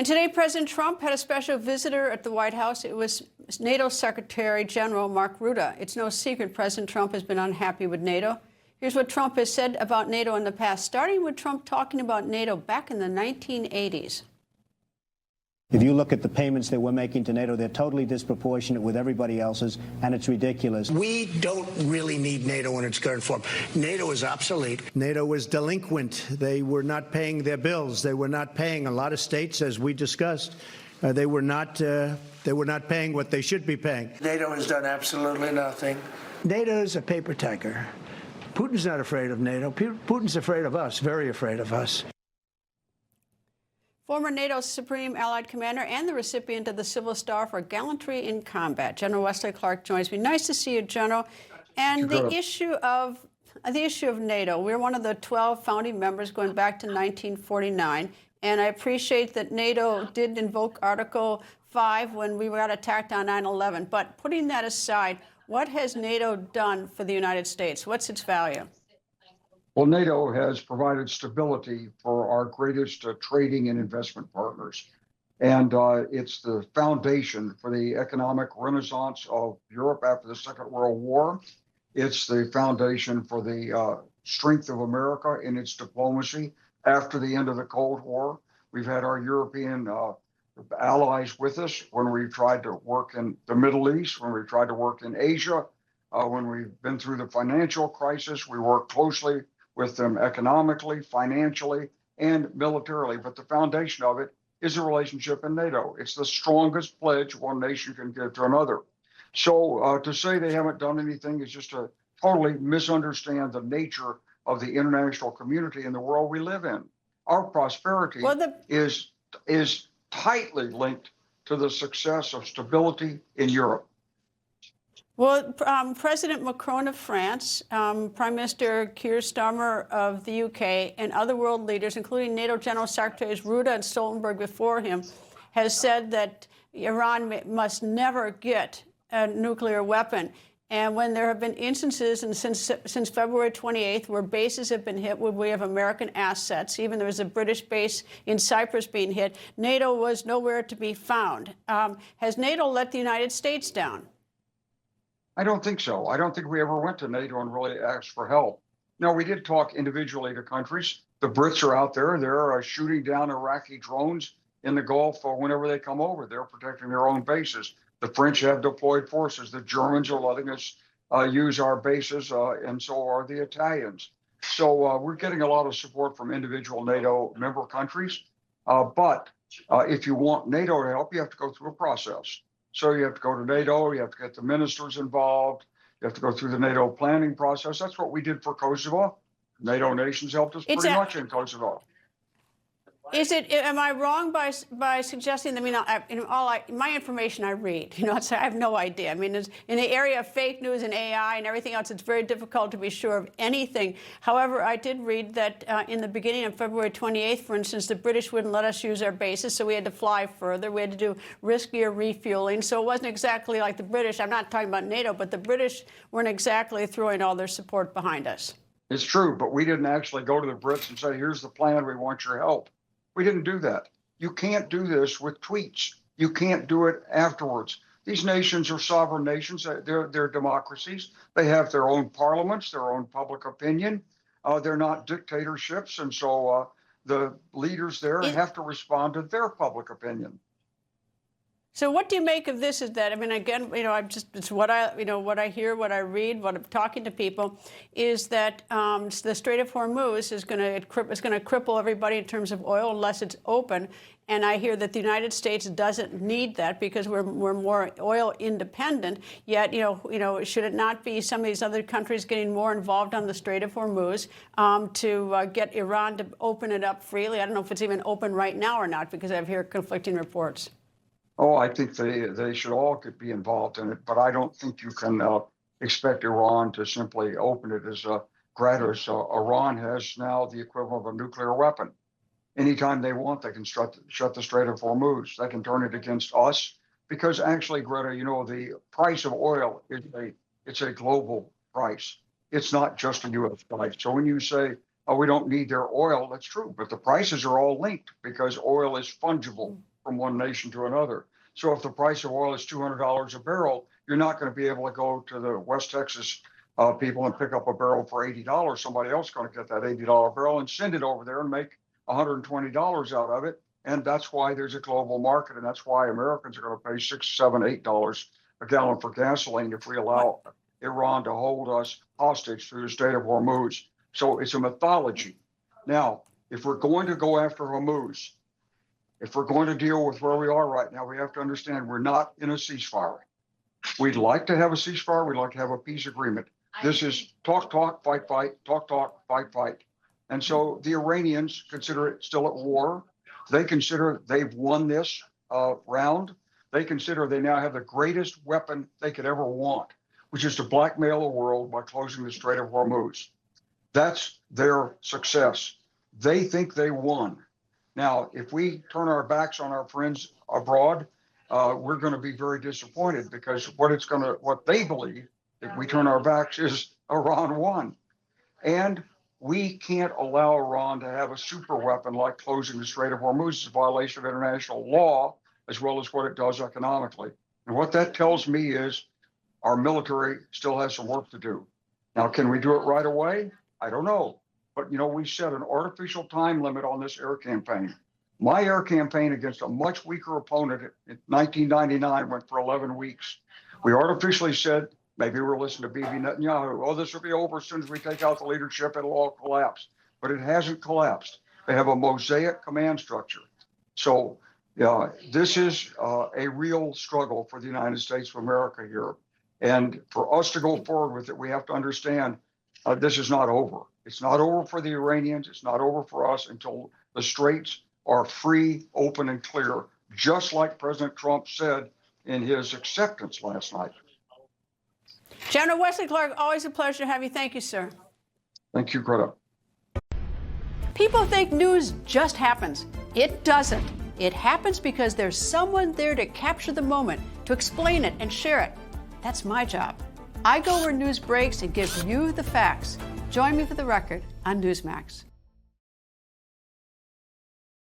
And today, President Trump had a special visitor at the White House. It was NATO Secretary General Mark Rutte. It's no secret President Trump has been unhappy with NATO. Here's what Trump has said about NATO in the past, starting with Trump talking about NATO back in the 1980s. If you look at the payments that we're making to NATO, they're totally disproportionate with everybody else's, and it's ridiculous. We don't really need NATO in its current form. NATO is obsolete. NATO was delinquent. They were not paying their bills. They were not paying. A lot of states, as we discussed, they were not paying what they should be paying. NATO has done absolutely nothing. NATO is a paper tiger. Putin's not afraid of NATO. Putin's afraid of us, very afraid of us. Former NATO Supreme Allied Commander and the recipient of the Civil Star for Gallantry in Combat, General Wesley Clark, joins me. Nice to see you, General. And the issue of NATO, we're one of the 12 founding members going back to 1949, and I appreciate that NATO did invoke Article 5 when we got attacked on 9/11. But putting that aside, what has NATO done for the United States? What's its value? Well, NATO has provided stability for our greatest trading and investment partners. And it's the foundation for the economic renaissance of Europe after the Second World War. It's the foundation for the strength of America in its diplomacy after the end of the Cold War. We've had our European allies with us when we've tried to work in the Middle East, when we've tried to work in Asia, when we've been through the financial crisis. We work closely with them economically, financially, and militarily. But the foundation of it is a relationship in NATO. It's the strongest pledge one nation can give to another. So to say they haven't done anything is just to totally misunderstand the nature of the international community and the world we live in. Our prosperity is tightly linked to the success of stability in Europe. Well, President Macron of France, Prime Minister Keir Starmer of the UK, and other world leaders, including NATO General Secretaries Rutte and Stoltenberg before him, has said that Iran must never get a nuclear weapon. And when there have been instances, and since February 28th, where bases have been hit, where we have American assets, even there was a British base in Cyprus being hit, NATO was nowhere to be found. Has NATO let the United States down? I don't think so. I don't think we ever went to NATO and really asked for help. No, we did talk individually to countries. The Brits are out there. They're shooting down Iraqi drones in the Gulf whenever they come over. They're protecting their own bases. The French have deployed forces. The Germans are letting us use our bases, and so are the Italians. So we're getting a lot of support from individual NATO member countries. But if you want NATO to help, you have to go through a process. So you have to go to NATO, you have to get the ministers involved, you have to go through the NATO planning process. That's what we did for Kosovo. NATO nations helped us pretty much in Kosovo. Is it? Am I wrong by suggesting? I mean, my information I read. I have no idea. I mean, in the area of fake news and AI and everything else, it's very difficult to be sure of anything. However, I did read that in the beginning of February 28th, for instance, the British wouldn't let us use our bases, so we had to fly further. We had to do riskier refueling. So it wasn't exactly like the British. I'm not talking about NATO, but the British weren't exactly throwing all their support behind us. It's true, but we didn't actually go to the Brits and say, "Here's the plan. We want your help." We didn't do that. You can't do this with tweets. You can't do it afterwards. These nations are sovereign nations. They're democracies. They have their own parliaments, their own public opinion. They're not dictatorships. And so the leaders there have to respond to their public opinion. So what do you make of this? Is that, I mean, again, it's what I hear, what I read, what I'm talking to people, is that the Strait of Hormuz is going to cripple everybody in terms of oil unless it's open. And I hear that the United States doesn't need that because we're more oil independent. Yet, should it not be some of these other countries getting more involved on the Strait of Hormuz to get Iran to open it up freely? I don't know if it's even open right now or not because I hear conflicting reports. Oh, I think they should all be involved in it, but I don't think you can expect Iran to simply open it as gratis. Iran has now the equivalent of a nuclear weapon. Anytime they want, they can shut the Strait of Hormuz. They can turn it against us because actually, Greta, the price of oil it's a global price. It's not just a U.S. price. So when you say, "Oh, we don't need their oil," that's true, but the prices are all linked because oil is fungible. from one nation to another. So if the price of oil is $200 a barrel, you're not going to be able to go to the West Texas people and pick up a barrel for $80. Somebody else is going to get that $80 barrel and send it over there and make $120 out of it. And that's why there's a global market. And that's why Americans are going to pay $6, $7, $8 a gallon for gasoline if we allow Iran to hold us hostage through the Strait of Hormuz. So it's a mythology. Now, if we're going to go after Hormuz, if we're going to deal with where we are right now, we have to understand we're not in a ceasefire. We'd like to have a ceasefire. We'd like to have a peace agreement. This is talk, fight, talk, fight. And so the Iranians consider it still at war. They consider they've won this round. They consider they now have the greatest weapon they could ever want, which is to blackmail the world by closing the Strait of Hormuz. That's their success. They think they won. Now, if we turn our backs on our friends abroad, we're going to be very disappointed, because what they believe, if we turn our backs, is Iran won. And we can't allow Iran to have a super weapon like closing the Strait of Hormuz. It's a violation of international law, as well as what it does economically. And what that tells me is our military still has some work to do. Now, can we do it right away? I don't know. But, we set an artificial time limit on this air campaign. My air campaign against a much weaker opponent in 1999 went for 11 weeks. We artificially said, maybe we're listening to Bibi Netanyahu, oh, this will be over as soon as we take out the leadership, it'll all collapse. But it hasn't collapsed. They have a mosaic command structure. So this is a real struggle for the United States of America here. And for us to go forward with it, we have to understand this is not over. It's not over for the Iranians. It's not over for us until the straits are free, open, and clear, just like President Trump said in his acceptance last night. General Wesley Clark, always a pleasure to have you. Thank you, sir. Thank you, Greta. People think news just happens. It doesn't. It happens because there's someone there to capture the moment, to explain it and share it. That's my job. I go where news breaks and give you the facts. Join me for The Record on Newsmax.